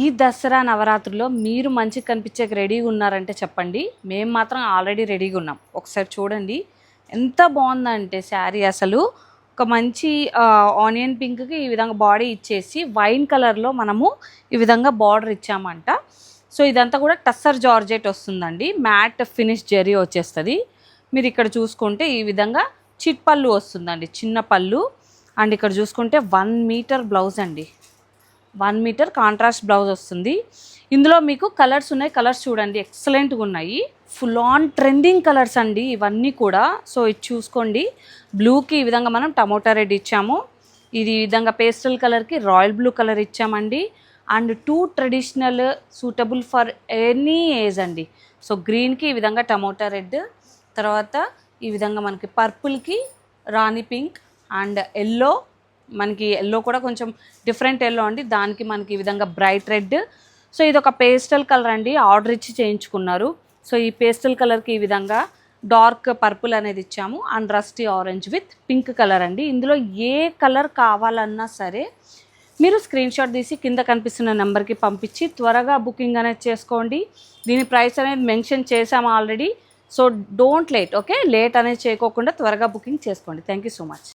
ఈ దసరా నవరాత్రుల్లో మీరు మంచిగా కనిపించే రెడీగా ఉన్నారంటే చెప్పండి. మేము మాత్రం ఆల్రెడీ రెడీగా ఉన్నాం. ఒకసారి చూడండి ఎంత బాగుందంటే శారీ. అసలు ఒక మంచి ఆనియన్ పింక్కి ఈ విధంగా బాడీ ఇచ్చేసి వైన్ కలర్లో మనము ఈ విధంగా బార్డర్ ఇచ్చామంట. సో ఇదంతా కూడా టస్సర్ జార్జెట్ వస్తుందండి. మ్యాట్ ఫినిష్ జరీ వచ్చేస్తుంది. మీరు ఇక్కడ చూసుకుంటే ఈ విధంగా చిట్ పళ్ళు వస్తుందండి, చిన్న పళ్ళు. అండ్ ఇక్కడ చూసుకుంటే 1 మీటర్ బ్లౌజ్ అండి, 1 మీటర్ కాంట్రాస్ట్ బ్లౌజ్ వస్తుంది. ఇందులో మీకు కలర్స్ ఉన్నాయి. కలర్స్ చూడండి ఎక్సలెంట్గా ఉన్నాయి. ఫుల్ ఆన్ ట్రెండింగ్ కలర్స్ అండి ఇవన్నీ కూడా. సో ఇది చూసుకోండి. బ్లూకి ఈ విధంగా మనం టమోటా రెడ్ ఇచ్చాము. ఇది ఈ విధంగా పేస్టల్ కలర్కి రాయల్ బ్లూ కలర్ ఇచ్చామండి. And 2 traditional suitable for any age అండి. సో గ్రీన్కి ఈ విధంగా టమోటా రెడ్, తర్వాత ఈ విధంగా మనకి పర్పుల్కి రాణి పింక్, అండ్ ఎల్లో, మనకి ఎల్లో కూడా కొంచెం డిఫరెంట్ ఎల్లో అండి, దానికి మనకి ఈ విధంగా బ్రైట్ రెడ్. సో ఇది ఒక పేస్టల్ కలర్ అండి, ఆర్డర్ ఇచ్చి చేయించుకున్నారు. సో ఈ పేస్టల్ కలర్కి ఈ విధంగా డార్క్ పర్పుల్ అనేది ఇచ్చాము. And rusty orange with pink colour అండి. ఇందులో ఏ కలర్ కావాలన్నా సరే మీరు స్క్రీన్ షాట్ తీసి కింద కనిపిస్తున్న నెంబర్కి పంపించి త్వరగా బుకింగ్ అనేది చేసుకోండి. దీని ప్రైస్ అనేది మెన్షన్ చేసాము already. So don't late, okay? Late అనేది చేయకోకుండా త్వరగా బుకింగ్ చేసుకోండి. Thank you so much.